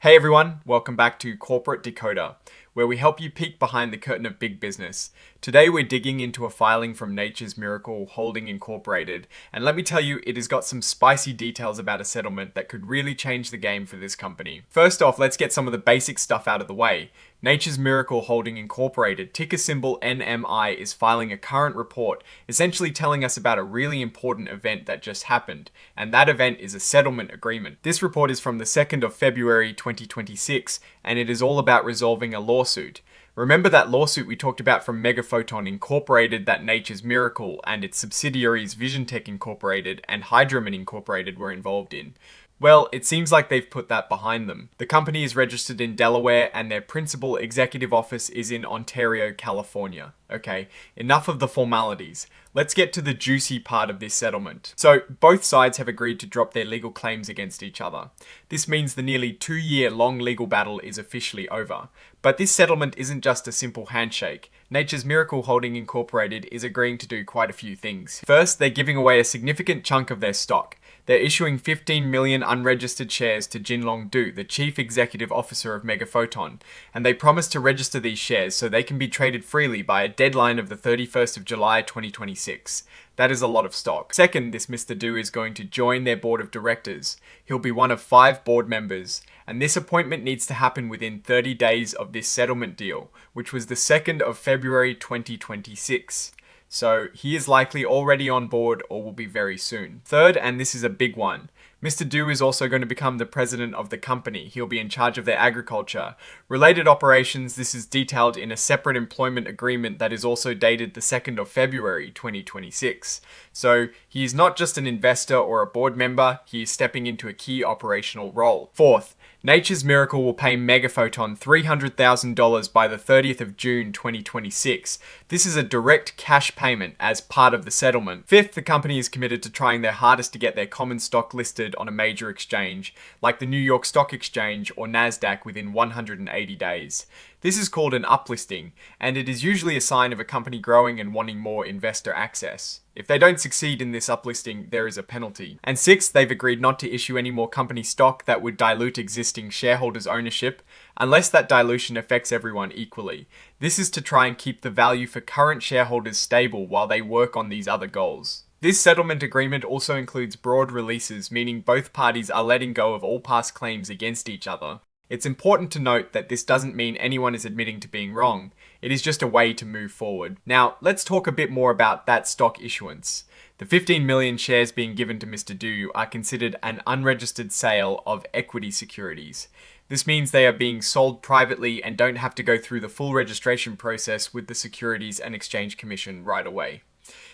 Hey everyone, welcome back to Corporate Decoder, where we help you peek behind the curtain of big business. Today we're digging into a filing from Nature's Miracle Holding Incorporated, and let me tell you, it has got some spicy details about a settlement that could really change the game for this company. First off, let's get some of the basic stuff out of the way. Nature's Miracle Holding Incorporated, ticker symbol NMI, is filing a current report, essentially telling us about a really important event that just happened, and that event is a settlement agreement. This report is from the 2nd of February 2026, and it is all about resolving a lawsuit. Remember that lawsuit we talked about from Megaphoton Incorporated that Nature's Miracle and its subsidiaries VisionTech Incorporated and Hydroman Incorporated were involved in? Well, it seems like they've put that behind them. The company is registered in Delaware and their principal executive office is in Ontario, California. Okay, enough of the formalities. Let's get to the juicy part of this settlement. So, both sides have agreed to drop their legal claims against each other. This means the nearly 2-year-long legal battle is officially over. But this settlement isn't just a simple handshake. Nature's Miracle Holding Incorporated is agreeing to do quite a few things. First, they're giving away a significant chunk of their stock. They're issuing 15 million unregistered shares to Jinlong Du, the chief executive officer of Megaphoton, and they promise to register these shares so they can be traded freely by a deadline of the 31st of July 2026. That is a lot of stock. Second, this Mr. Du is going to join their board of directors. He'll be one of 5 board members, and this appointment needs to happen within 30 days of this settlement deal, which was the 2nd of February 2026. So he is likely already on board or will be very soon. Third, and this is a big one, Mr. Du is also going to become the president of the company. He'll be in charge of their agriculture. Related operations, this is detailed in a separate employment agreement that is also dated the 2nd of February 2026. So he is not just an investor or a board member, he is stepping into a key operational role. Fourth, Nature's Miracle will pay Megaphoton $300,000 by the 30th of June 2026. This is a direct cash payment as part of the settlement. Fifth, the company is committed to trying their hardest to get their common stock listed on a major exchange, like the New York Stock Exchange or NASDAQ, within 180 days. This is called an uplisting, and it is usually a sign of a company growing and wanting more investor access. If they don't succeed in this uplisting, there is a penalty. And sixth, they've agreed not to issue any more company stock that would dilute existing shareholders' ownership, unless that dilution affects everyone equally. This is to try and keep the value for current shareholders stable while they work on these other goals. This settlement agreement also includes broad releases, meaning both parties are letting go of all past claims against each other. It's important to note that this doesn't mean anyone is admitting to being wrong. It is just a way to move forward. Now, let's talk a bit more about that stock issuance. The 15 million shares being given to Mr. Du are considered an unregistered sale of equity securities. This means they are being sold privately and don't have to go through the full registration process with the Securities and Exchange Commission right away.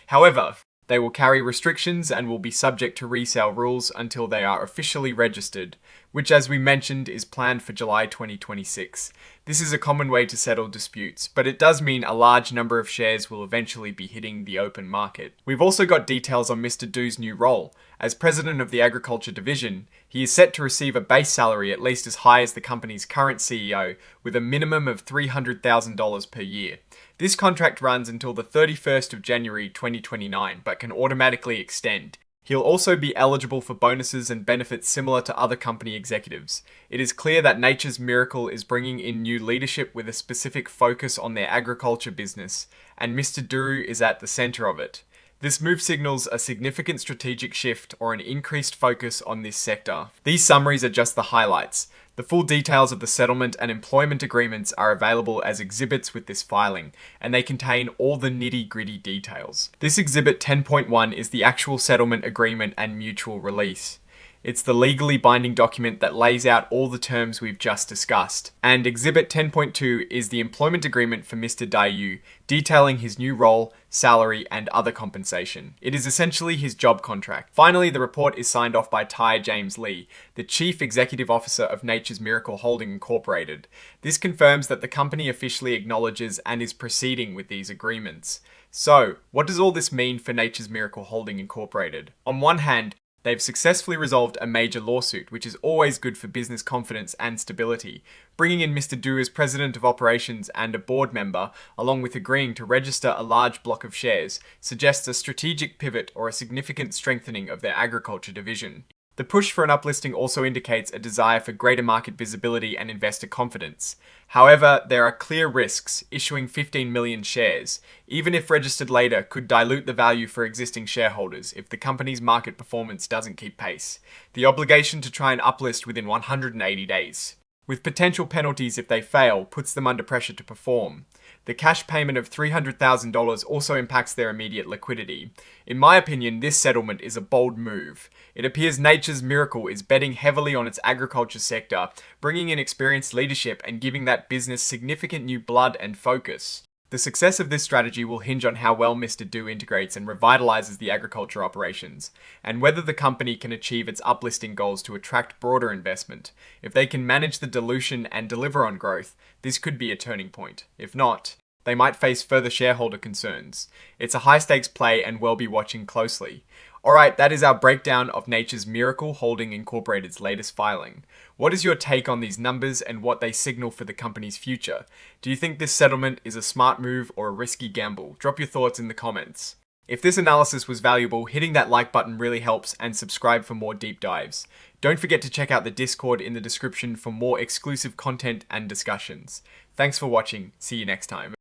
However, they will carry restrictions and will be subject to resale rules until they are officially registered, which, as we mentioned, is planned for July 2026. This is a common way to settle disputes, but it does mean a large number of shares will eventually be hitting the open market. We've also got details on Mr. Du's new role. As president of the agriculture division, he is set to receive a base salary at least as high as the company's current CEO, with a minimum of $300,000 per year. This contract runs until the 31st of January 2029, but can automatically extend. He'll also be eligible for bonuses and benefits similar to other company executives. It is clear that Nature's Miracle is bringing in new leadership with a specific focus on their agriculture business, and Mr. Du is at the center of it. This move signals a significant strategic shift or an increased focus on this sector. These summaries are just the highlights. The full details of the settlement and employment agreements are available as exhibits with this filing, and they contain all the nitty-gritty details. This Exhibit 10.1 is the actual settlement agreement and mutual release. It's the legally binding document that lays out all the terms we've just discussed. And Exhibit 10.2 is the employment agreement for Mr. Dayu, detailing his new role, salary, and other compensation. It is essentially his job contract. Finally, the report is signed off by Ty James Lee, the Chief Executive Officer of Nature's Miracle Holding Incorporated. This confirms that the company officially acknowledges and is proceeding with these agreements. So, what does all this mean for Nature's Miracle Holding Incorporated? On one hand, they've successfully resolved a major lawsuit, which is always good for business confidence and stability. Bringing in Mr. Du as president of operations and a board member, along with agreeing to register a large block of shares, suggests a strategic pivot or a significant strengthening of their agriculture division. The push for an uplisting also indicates a desire for greater market visibility and investor confidence. However, there are clear risks. Issuing 15 million shares, even if registered later, could dilute the value for existing shareholders if the company's market performance doesn't keep pace. The obligation to try and uplist within 180 days, with potential penalties if they fail, puts them under pressure to perform. The cash payment of $300,000 also impacts their immediate liquidity. In my opinion, this settlement is a bold move. It appears Nature's Miracle is betting heavily on its agriculture sector, bringing in experienced leadership and giving that business significant new blood and focus. The success of this strategy will hinge on how well Mr. Do integrates and revitalizes the agriculture operations, and whether the company can achieve its uplisting goals to attract broader investment. If they can manage the dilution and deliver on growth, this could be a turning point. If not, they might face further shareholder concerns. It's a high-stakes play and we'll be watching closely. Alright, that is our breakdown of Nature's Miracle Holding Incorporated's latest filing. What is your take on these numbers and what they signal for the company's future? Do you think this settlement is a smart move or a risky gamble? Drop your thoughts in the comments. If this analysis was valuable, hitting that like button really helps, and subscribe for more deep dives. Don't forget to check out the Discord in the description for more exclusive content and discussions. Thanks for watching. See you next time.